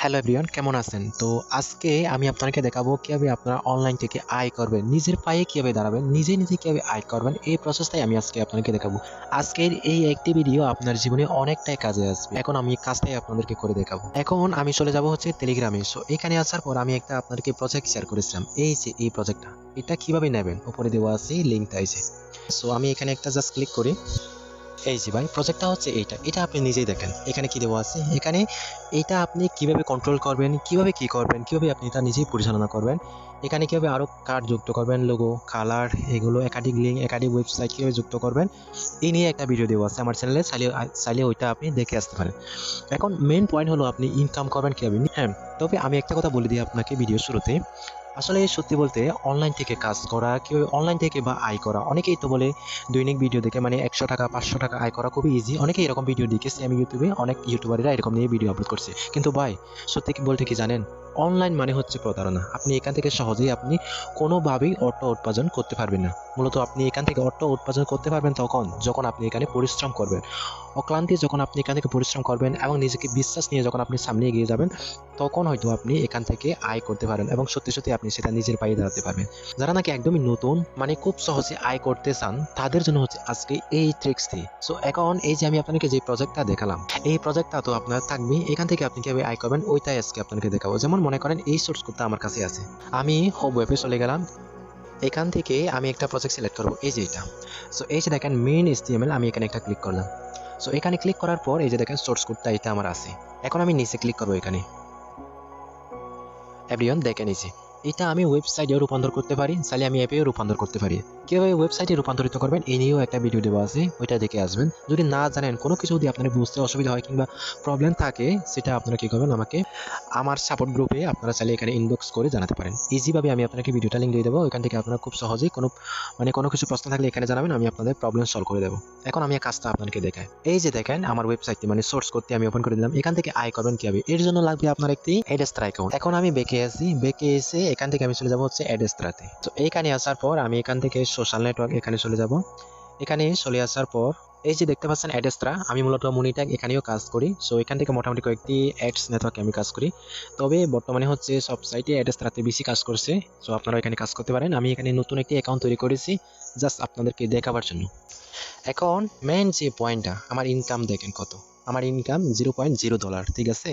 Hello everyone, কেমন আছেন? তো আজকে আমি আপনাকে দেখাবো কিভাবে আপনারা অনলাইন থেকে আয় করবেন, নিজের পায়ে কিভাবে দাঁড়াবেন, নিজে কিভাবে আয় করবেন, এই প্রসেসটাই আমি আজকে আপনাকে দেখাবো। আজকের এই একটি ভিডিও আপনার জীবনে অনেকটাই কাজে আসবে। এখন আমি কাজটাই আপনাদেরকে করে দেখাবো। এখন আমি চলে যাব হচ্ছে টেলিগ্রামে। সো এখানে আসার পর আমি একটা আপনাদেরকে প্রজেক্ট শেয়ার করেছিলাম। এই যে এই প্রজেক্টটা, এটা কিভাবে নেবেন উপরে দেওয়া আছে, লিঙ্কটা আছে। সো আমি এখানে একটা জাস্ট ক্লিক করি। এই যে ভাই, প্রজেক্টটা হচ্ছে এটা আপনি নিজেই দেখেন এখানে কি দেওয়া আছে। এখানে এটা আপনি কিভাবে কন্ট্রোল করবেন, কিভাবে কি করবেন, কিভাবে আপনি এটা নিজেই পরিচালনা করবেন, এখানে কিভাবে আরো কার্ড যুক্ত করবেন, লোগো, কালার, এগুলো একাধিক লিঙ্ক, একাধিক ওয়েবসাইট কিভাবে যুক্ত করবেন, এই নিয়ে একটা ভিডিও দেওয়া আছে আমার চ্যানেলে। চাইলে ওইটা আপনি দেখে আসতে পারেন। এখন মেইন পয়েন্ট হলো আপনি ইনকাম করবেন কিভাবে। হ্যাঁ, তবে আমি একটা কথা বলে দিই আপনাকে ভিডিও শুরুতে। আসলে সত্যি বলতে অনলাইন থেকে কাজ করা, কেউ অনলাইন থেকে বা আয় করা, অনেকেই তো বলে দৈনিক ভিডিও দেখে মানে 100 টাকা 500 টাকা আয় করা খুবই ইজি। অনেকেই এরকম ভিডিও দেখেছি আমি ইউটিউবে, অনেক ইউটিউবাররা এরকম নিয়ে ভিডিও আপলোড করছে। কিন্তু ভাই, সত্যি কি বলতে কি জানেন, অনলাইন মানে হচ্ছে প্রতারণা। আপনি এখান থেকে সহজেই আপনি কোনোভাবেই অর্থ উপার্জন করতে পারবেন না। মূলত আপনি এখান থেকে অর্থ উপার্জন করতে পারবেন যখন আপনি এখানে পরিশ্রম করবেন, অক্লান্তি যখন আপনি এখান থেকে পরিশ্রম করবেন এবং নিজেকে বিশ্বাস নিয়ে যখন আপনি সামনে এগিয়ে যাবেন, তখন হয়তো আপনি এখান থেকে আয় করতে পারেন এবং সত্যি আপনি সেটা নিজের পায়ে দাঁড়াতে পারবেন। যারা নাকি একদমই নতুন, মানে খুব সহজে আয় করতে চান, তাদের জন্য হচ্ছে আজকে এই ট্রিক্সটি। সো এখন এই যে আমি আপনাকে যে প্রজেক্টটা দেখালাম, এই প্রজেক্টটা তো আপনার থাকবে। এখান থেকে আপনি কিভাবে আয় করবেন ওইটাই আজকে আপনাকে দেখাবো। যেমন মনে করেন এই সোর্স কোডটা আমার কাছে আছে, আমি হোম ওয়েবে চলে গেলাম। এখান থেকে আমি একটা প্রজেক্ট সিলেক্ট করবো, এই যে এটা। সো এই যে দেখেন মেইন HTML, আমি এখানে একটা ক্লিক করলাম। সো এখানে ক্লিক করার পর এই যে দেখেন সোর্স কোডটা এটা আমার আছে। এখন আমি নিচে ক্লিক করবো। এখানে এভরিওয়ান দেখে নিছি, এটা আমি ওয়েবসাইটেও রূপান্তর করতে পারি, চাইলে আমি অ্যাপেও রূপান্তর করতে পারি। কিভাবে ওয়েবসাইটে রূপান্তরিত করবেন এই নিয়েও একটা ভিডিও দেওয়া আছে, ওইটা দেখে আসবেন। যদি না জানেন, কোনো কিছু যদি আপনার বুঝতে অসুবিধা হয় কিংবা প্রবলেম থাকে, সেটা আপনারা কি করবেন, আমাকে আমার সাপোর্ট গ্রুপে আপনারা চাইলে এখানে ইনবক্স করে জানাতে পারেন। ইজিভাবে আমি আপনাকে ভিডিওটা লিঙ্ক দিয়ে দেবো, ওইখান থেকে আপনারা খুব সহজেই কোনো কিছু প্রশ্ন থাকলে এখানে জানাবেন, আমি আপনাদের প্রবলেম সলভ করে দেবো। এখন আমি কাজটা আপনাকে দেখাই। এই যে দেখেন আমার ওয়েবসাইটটি মানে সোর্স করতে আমি ওপেন করে দিলাম। এখান থেকে আয় করবেন কিভাবে, এর জন্য লাগবে আপনার একটি অ্যাডস্ট্রা অ্যাকাউন্ট। এখন আমি বেঁকে এসে এখান থেকে আমি চলে যাবো হচ্ছে অ্যাডস্ট্রাতে। তো এইখানে আসার পর আমি এখান থেকে সোশ্যাল নেটওয়ার্ক এখানে চলে যাব। এখানে চলে আসার পর এই যে দেখতে পাচ্ছেন অ্যাডস্ট্রা, আমি মূলত মনিট্যাগ এখানেও কাজ করি। সো এখান থেকে মোটামুটি কয়েকটি অ্যাডস নেটওয়ার্কে আমি কাজ করি। তবে বর্তমানে হচ্ছে সব সাইটে অ্যাডস্ট্রাতে বেশি কাজ করছে। সো আপনারা এখানে কাজ করতে পারেন। আমি এখানে নতুন একটি অ্যাকাউন্ট তৈরি করেছি জাস্ট আপনাদেরকে দেখাবার জন্য। এখন মেইন যে পয়েন্টটা, আমার ইনকাম দেখেন কত। আমার ইনকাম $0.0, ঠিক আছে।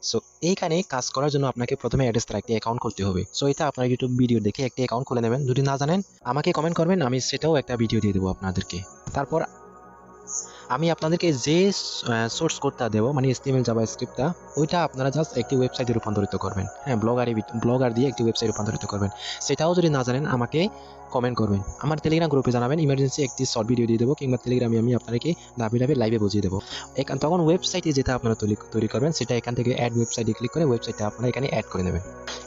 সো এইখানে কাজ করার জন্য আপনাকে প্রথমে অ্যাডস্ট্রা একটি অ্যাকাউন্ট করতে হবে। সো এটা আপনার ইউটিউব ভিডিও দেখে একটি অ্যাকাউন্ট খুলে নেবেন। যদি না জানেন আমাকে কমেন্ট করবেন, আমি সেটাও একটা ভিডিও দিয়ে দেবো আপনাদেরকে। তারপর আমি আপনাদেরকে যে সোর্স কোডটা দেবো মানে HTML জাভাস্ক্রিপ্টটা, ওইটা আপনারা জাস্ট একটি ওয়েবসাইটে রূপান্তরিত করবেন। হ্যাঁ, ব্লগার দিয়ে একটি ওয়েবসাইট রূপান্তরিত করবেন। সেটাও যদি না জানেন আমাকে কমেন্ট করবেন, আমার টেলিগ্রাম গ্রুপে জানাবেন। ইমার্জেন্সি একটি শর্ট ভিডিও দিয়ে দেবো, কিংবা টেলিগ্রামে আমি আপনাকে ধাপে লাইভে বুঝিয়ে দেবো। তখন ওয়েবসাইটে যেটা আপনারা তৈরি করবেন, সেটা এখান থেকে অ্যাড ওয়েবসাইটে ক্লিক করে ওয়েবসাইটটা আপনারা এখানে অ্যাড করে নেবেন।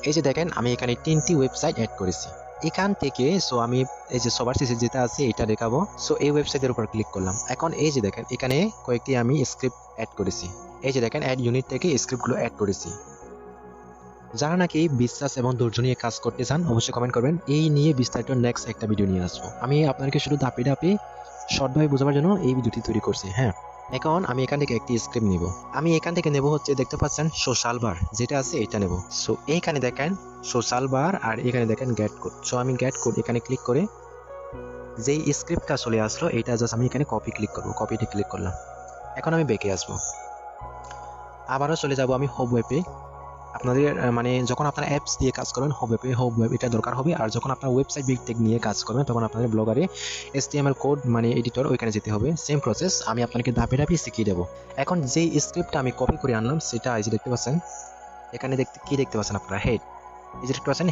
এই যে দেখেন আমি এখানে 3টি ওয়েবসাইট অ্যাড করেছি এখান থেকে। সো আমি এই যে সবার শেষে যেটা আছে এটা দেখাবো। সো এই ওয়েবসাইটের উপর ক্লিক করলাম। এখন এই যে দেখেন এখানে কয়েকটি আমি স্ক্রিপ্ট অ্যাড করেছি। এই যে দেখেন অ্যাড ইউনিট থেকে স্ক্রিপ্টগুলো অ্যাড করেছি। যারা নাকি বিশ্বাস এবং ধৈর্য নিয়ে কাজ করতে চান অবশ্যই কমেন্ট করবেন, এই নিয়ে বিস্তারিত নেক্সট একটা ভিডিও নিয়ে আসবো। আমি আপনাদেরকে শুধু ধাপে শর্টভাবে বোঝাবার জন্য এই ভিডিওটি তৈরি করছি। হ্যাঁ, এখন আমি এখান থেকে একটি স্ক্রিপ্ট নিব। আমি এখান থেকে নেব হচ্ছে দেখতে পাচ্ছেন সোশ্যাল বার যেটা আছে এটা নেব। সো এইখানে দেখেন সোশ্যাল বার, আর এখানে দেখেন গেট কোড। সো আমি গেট কোড এখানে ক্লিক করে যেই স্ক্রিপ্টটা চলে আসলো এটা জাস্ট আমি এখানে কপি ক্লিক করব। কপিতে ক্লিক করলাম। এখন আমি বেঁকে আসবো, আবারও চলে যাব আমি হোম ওয়েবে। আপনাদের মানে যখন আপনারা অ্যাপস দিয়ে কাজ করবেন হোম ওয়েব এটা দরকার হবে। আর যখন আপনার ওয়েবসাইট বিল্ডিং নিয়ে কাজ করবেন তখন আপনাদের ব্লগারে HTML কোড মানে এডিটর ওইখানে যেতে হবে। সেম প্রসেস আমি আপনাকে ধাপে শিখিয়ে দেবো। এখন যেই স্ক্রিপ্টটা আমি কপি করে আনলাম সেটা এই যে দেখতে পাচ্ছেন এখানে দেখতে পাচ্ছেন আপনারা হেড, এই যে দেখতে পাচ্ছেন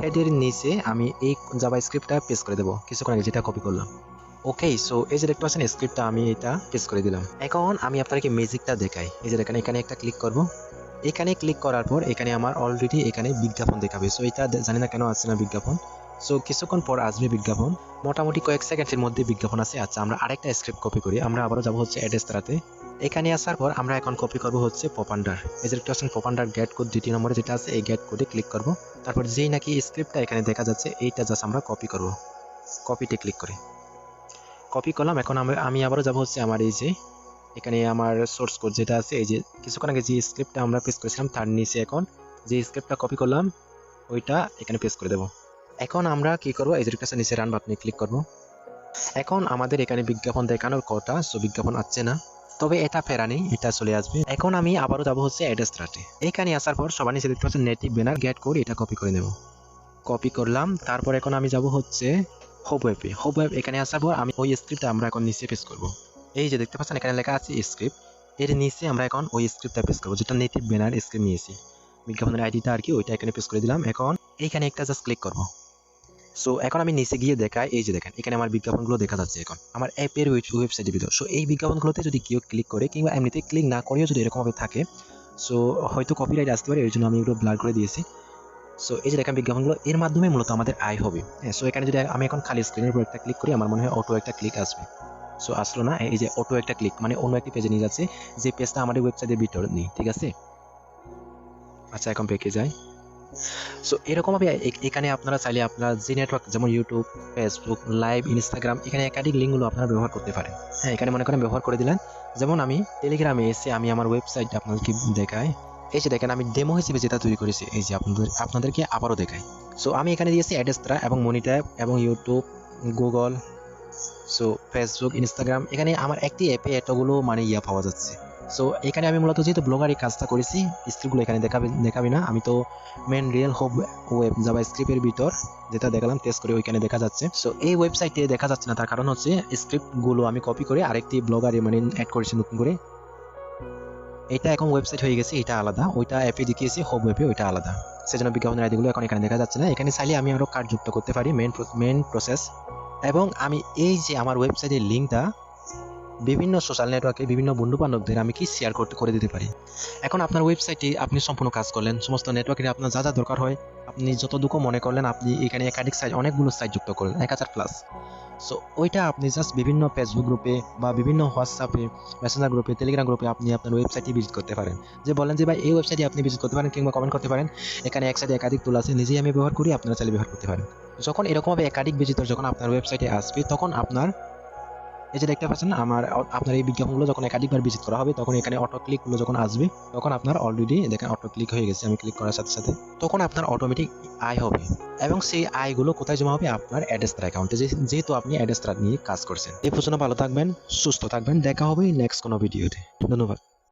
হেডের নিচে আমি এই জাভা স্ক্রিপ্টটা পেস্ট করে দেবো কিছুক্ষণ আগে যেটা কপি করলাম। ওকে, সো এই যে দেখতে পাচ্ছেন স্ক্রিপ্টটা আমি এটা পেস্ট করে দিলাম। এখন আমি আপনাকে ম্যাজিকটা দেখাই। এই যে দেখেন এখানে একটা ক্লিক করব। এখানে ক্লিক করার পর এখানে আমার অলরেডি এখানে বিজ্ঞাপন দেখাবে। সো এটা জানি না কেন আসছে না বিজ্ঞাপন। সো কিছুক্ষণ পর আসবে বিজ্ঞাপন, মোটামুটি কয়েক সেকেন্ডের মধ্যে বিজ্ঞাপন আছে। আচ্ছা, আমরা আরেকটা স্ক্রিপ্ট কপি করি। আমরা আবারও যাবো হচ্ছে অ্যাডস্ট্রাতে। এখানে আসার পর আমরা এখন কপি করব হচ্ছে পপান্ডার। এই যে দেখতে পাচ্ছেন পপান্ডার গেট কোড 2 নম্বরে যেটা আছে, এই গেট কোডে ক্লিক করব। তারপর যেই নাকি স্ক্রিপ্টটা এখানে দেখা যাচ্ছে এইটা জাস্ট আমরা কপি করব। কপিতে ক্লিক করে কপি করলাম। এখন আমি আবারও যাবো হচ্ছে আমার এই যে এখানে আমার সোর্স কোড যেটা আছে, এই যে কিছুক্ষণ আগে যে স্ক্রিপ্টটা আমরা পেস্ট করেছিলাম তার নিচে এখন যে স্ক্রিপ্টটা কপি করলাম ওইটা এখানে পেস্ট করে দেবো। এখন আমরা কি করবো, এই যে রিফ্রেশ নিচে রান বাটনে ক্লিক করবো। এখন আমাদের এখানে বিজ্ঞাপন দেখানোর কথা, সো বিজ্ঞাপন আসছে না, তবে এটা ফেরা নেই, এটা চলে আসবে। এখন আমি আবারও যাবো হচ্ছে অ্যাডস্ট্রাটে। এখানে আসার পর সবার নিচে দেখতে পাচ্ছেন নেটিভ ব্যানার গেট কোড, এটা কপি করে নেব। কপি করলাম, তারপর এখন আমি যাব হচ্ছে হোপ ওয়েবে। হোপ ওয়েব এখানে আসার পর আমি ওই স্ক্রিপ্টটা আমরা এখন নিচে পেস্ট করব। এই যে দেখতে পাচ্ছেন এখানে লেখা আছে স্ক্রিপ্ট, এর নিচে আমরা এখন ওই স্ক্রিপ্টটা পেস্ট করবো যেটা নেটিভ ব্যানার স্ক্রিপ্ট নিয়েছি, বিজ্ঞাপনের আইডিটা আর কি, ওইটা এখানে পেস্ট করে দিলাম। এখন এইখানে একটা জাস্ট ক্লিক করব। সো এখন আমি নিচে গিয়ে দেখাই, এই যে দেখেন এখানে আমার বিজ্ঞাপনগুলো দেখা যাচ্ছে এখন আমার অ্যাপের ওয়েবসাইটের ভিতর। সো এই বিজ্ঞাপনগুলোতে যদি কেউ ক্লিক করে কিংবা এমনিতে ক্লিক না করেও যদি এরকমভাবে থাকে, সো হয়তো কপিরাইট আসতে পারে, এর জন্য আমি এগুলো ব্লার করে দিয়েছি। সো এই যে দেখেন বিজ্ঞাপনগুলো, এর মাধ্যমে মূলত আমাদের আয় হবে। হ্যাঁ, সো এখানে যদি আমি এখন খালি স্ক্রিনের উপর একটা ক্লিক করি, আমার মনে হয় অটো একটা ক্লিক আসবে। সো আসলো না, এই যে অটো একটা ক্লিক মানে অন্য একটি পেজে নিয়ে যাচ্ছে, যে পেজটা আমাদের ওয়েবসাইটের ভিতর নেই, ঠিক আছে। আচ্ছা, এখন পেকে যায়। সো এরকমভাবে এখানে আপনারা চাইলে আপনারা যে নেটওয়ার্ক যেমন ইউটিউব, ফেসবুক লাইভ, ইনস্টাগ্রাম, এখানে একাধিক লিঙ্কগুলো আপনারা ব্যবহার করতে পারেন। হ্যাঁ, এখানে মনে করেন ব্যবহার করে দিলেন। যেমন আমি টেলিগ্রামে এসে আমি আমার ওয়েবসাইট আপনাদেরকে দেখাই। এই যে দেখেন আমি ডেমো হিসেবে যেটা তৈরি করেছি, এই যে আপনাদেরকে আবারও দেখাই। সো আমি এখানে দিয়েছি অ্যাডেস্ট্রা এবং মনিট্যাব এবং YouTube, Google, so Facebook, Instagram, এখানে আমার একটি অ্যাপে এতগুলো মানে পাওয়া যাচ্ছে। সো এখানে আমি মূলত যেহেতু ব্লগার এই কাজটা করেছি, স্ক্রিপ্টগুলো এখানে দেখাবি না, আমি তো মেন রিয়েল ওয়েব জাভা স্ক্রিপ্টের ভিতর যেটা দেখালাম টেস্ট করে ওইখানে দেখা যাচ্ছে। সো এই ওয়েবসাইটে দেখা যাচ্ছে না, তার কারণ হচ্ছে স্ক্রিপ্টগুলো আমি কপি করে আরেকটি ব্লগারে মানে অ্যাড করেছি নতুন করে। এটা এখন ওয়েবসাইট হয়ে গেছে, এটা আলাদা, ওইটা অ্যাপে দেখিয়েছি হোম ওয়েবে, ওইটা আলাদা। সেজন্য বিজ্ঞাপনের আইডিগুলো এখন এখানে দেখা যাচ্ছে না। এখানে চাইলে আমি আরও কার্ড যুক্ত করতে পারি, মেন প্রসেস। এবং আমি এই যে আমার ওয়েবসাইটের লিঙ্কটা বিভিন্ন সোশ্যাল নেটওয়ার্কে বিভিন্ন বন্ধু বান্ধবদের আমি কি শেয়ার করে দিতে পারি। এখন আপনার ওয়েবসাইটে আপনি সম্পূর্ণ কাজ করলেন, সমস্ত নেটওয়ার্কে আপনার যা যা দরকার হয় আপনি যতটুকু মনে করলেন, আপনি এখানে একাধিক সাইট, অনেকগুলো সাইট যুক্ত করলেন, 1000+। সো ওইটা আপনি জাস্ট বিভিন্ন ফেসবুক গ্রুপে বা বিভিন্ন হোয়াটসঅ্যাপে, মেসেঞ্জার গ্রুপে, টেলিগ্রাম গ্রুপে আপনি আপনার ওয়েবসাইটে ভিজিট করতে পারেন। যে বলেন যে ভাই এই ওয়েবসাইটে আপনি ভিজিট করতে পারেন কিংবা কমেন্ট করতে পারেন, এখানে এক সাইডে একাধিক টুল আছে, নিজেই আমি ব্যবহার করি, আপনারা চাইলে ব্যবহার করতে পারেন। যখন এরকমভাবে একাধিক ভিজিটর যখন আপনার ওয়েবসাইটে আসবে, তখন আপনার এই যে দেখতে পাচ্ছেন আপনার এই বিজ্ঞাপনগুলো যখন একাধিকবার ভিজিট করা হবে, তখন এখানে অটো ক্লিকগুলো যখন আসবে, তখন আপনার অলরেডি দেখেন অটো ক্লিক হয়ে গেছে, আমি ক্লিক করার সাথে সাথে তখন আপনার অটোমেটিক আয় হবে। এবং সেই আয়গুলো কোথায় জমা হবে, আপনার অ্যাডস্ট্রা অ্যাকাউন্টে, যেহেতু আপনি অ্যাডস্ট্রা নিয়ে কাজ করছেন। এই পর্যন্ত ভালো থাকবেন, সুস্থ থাকবেন, দেখা হবে নেক্সট কোনো ভিডিওতে। ধন্যবাদ।